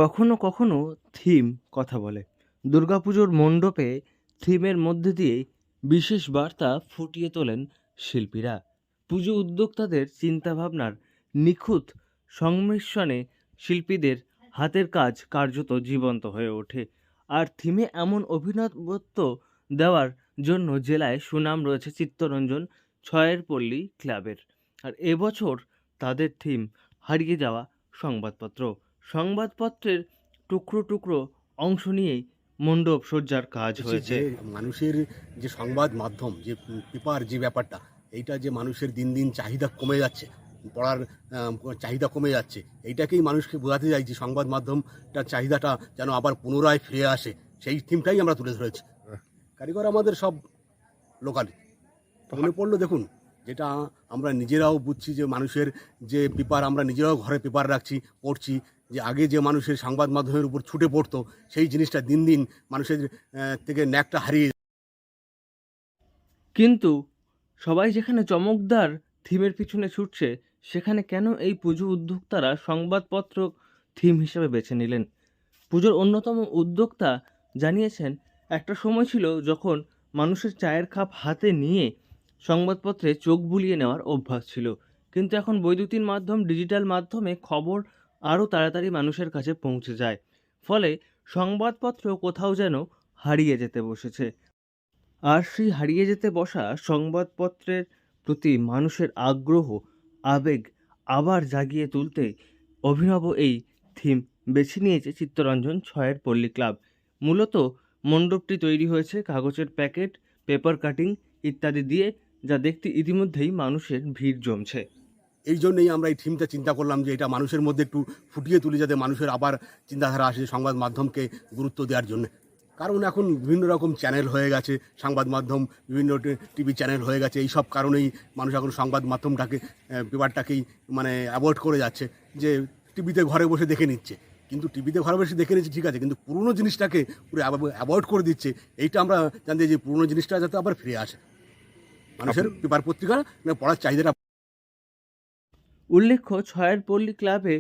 কখনো কখনো থিম কথা বলে। দুর্গাপুজোর মণ্ডপে থিমের মধ্যে দিয়ে বিশেষ বার্তা ফুটিয়ে তোলেন শিল্পীরা। পুজো উদ্যোক্তাদের চিন্তাভাবনার নিখুঁত সংমিশ্রণে শিল্পীদের হাতের কাজ কার্যত জীবন্ত হয়ে ওঠে। আর থিমে এমন অভিনবত্ব দেওয়ার জন্য জেলায় সুনাম রয়েছে চিত্তরঞ্জন ছয়ের পল্লী ক্লাবের। আর এবছর তাদের থিম হারিয়ে যাওয়া সংবাদপত্র। সংবাদপত্রের টুকরো টুকরো অংশ নিয়েই মণ্ডপ সজ্জার কাজ হয়েছে। যে মানুষের যে সংবাদ মাধ্যম যে পেপার যে ব্যাপারটা, এইটা যে মানুষের দিন দিন চাহিদা কমে যাচ্ছে, পড়ার চাহিদা কমে যাচ্ছে, এইটাকেই মানুষকে বোঝাতে চাই যে সংবাদ মাধ্যমটার চাহিদাটা যেন আবার পুনরায় ফিরে আসে, সেই থিমটাই আমরা তুলে ধরেছি। কারিগর আমাদের সব লোকালি মনে পড়লো, দেখুন যেটা আমরা নিজেরাও বুঝছি যে মানুষের যে পেপার, আমরা নিজেরাও ঘরে পেপার রাখছি, পড়ছি, যে আগে যে মানুষের সংবাদ মাধ্যমের উপর ছুটে পড়তো, সেই জিনিসটা দিন দিন মানুষের থেকে ন্যাকটা হারিয়ে। কিন্তু সবাই যেখানে চমকদার থিমের পিছনে ছুটছে, সেখানে কেন এই পুজো উদ্যোক্তারা সংবাদপত্র থিম হিসেবে বেছে নিলেন? পুজোর অন্যতম উদ্যোক্তা জানিয়েছেন, একটা সময় ছিল যখন মানুষের চায়ের কাপ হাতে নিয়ে সংবাদপত্রে চোখ বুলিয়ে নেওয়ার অভ্যাস ছিল। কিন্তু এখন বৈদ্যুতিন মাধ্যম, ডিজিটাল মাধ্যমে খবর আরও তাড়াতাড়ি মানুষের কাছে পৌঁছে যায়। ফলে সংবাদপত্র কোথাও যেন হারিয়ে যেতে বসেছে। আর সেই হারিয়ে যেতে বসা সংবাদপত্রের প্রতি মানুষের আগ্রহ, আবেগ আবার জাগিয়ে তুলতে অভিনব এই থিম বেছে নিয়েছে চিত্তরঞ্জন ছয়ের পল্লী ক্লাব। মূলত মণ্ডপটি তৈরি হয়েছে কাগজের প্যাকেট, পেপার কাটিং ইত্যাদি দিয়ে, যা দেখতে ইতিমধ্যেই মানুষের ভিড় জমছে। এই জন্যই আমরা এই থিমটা চিন্তা করলাম যে এটা মানুষের মধ্যে একটু ফুটিয়ে তুলি, যাতে মানুষের আবার চিন্তাধারা আসে সংবাদ মাধ্যমকে গুরুত্ব দেওয়ার জন্য। কারণ এখন বিভিন্ন রকম চ্যানেল হয়ে গেছে, সংবাদ মাধ্যম বিভিন্ন টিভি চ্যানেল হয়ে গেছে, এই সব কারণেই মানুষ এখন সংবাদ মাধ্যমটাকে, পেপারটাকেই মানে অ্যাভয়েড করে যাচ্ছে, যে টিভিতে ঘরে বসে দেখে নিচ্ছে। কিন্তু টিভিতে ঘরে বসে দেখে নিচ্ছে ঠিক আছে, কিন্তু পুরনো জিনিসটাকে পুরো অ্যাভয়েড করে দিচ্ছে। এইটা আমরা জানতে যে পুরনো জিনিসটা যাতে আবার ফিরে আসে, মানুষের পেপার পত্রিকা পড়ার চাহিদাটা। উল্লেখ্য, ছয়ের পল্লী ক্লাবে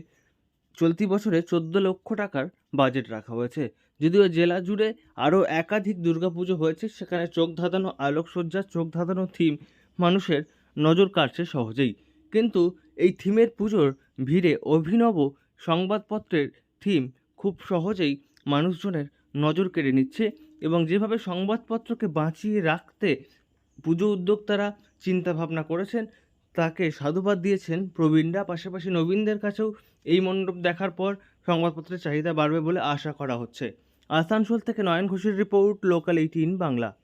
চলতি বছরে 14 লক্ষ টাকার বাজেট রাখা হয়েছে। যদিও জেলা জুড়ে আরও একাধিক দুর্গাপুজো হয়েছে, সেখানে চোখ ধাঁধানো আলোকসজ্জা, চোখ ধাঁধানো থিম মানুষের নজর কাড়ছে সহজেই। কিন্তু এই থিমের পুজোর ভিড়ে অভিনব সংবাদপত্রের থিম খুব সহজেই মানুষজনের নজর কেড়ে নিচ্ছে। এবং যেভাবে সংবাদপত্রকে বাঁচিয়ে রাখতে পুজো উদ্যোক্তারা চিন্তাভাবনা করেছেন, তাকে সাধুবাদ দিয়েছেন প্রবীণরা। পাশাপাশি নবীনদের কাছেও এই মণ্ডপ দেখার পর সংবাদপত্রের চাহিদা বাড়বে বলে আশা করা হচ্ছে। আসানসোল থেকে নয়ন ঘোষের রিপোর্ট, লোকাল 18 বাংলা।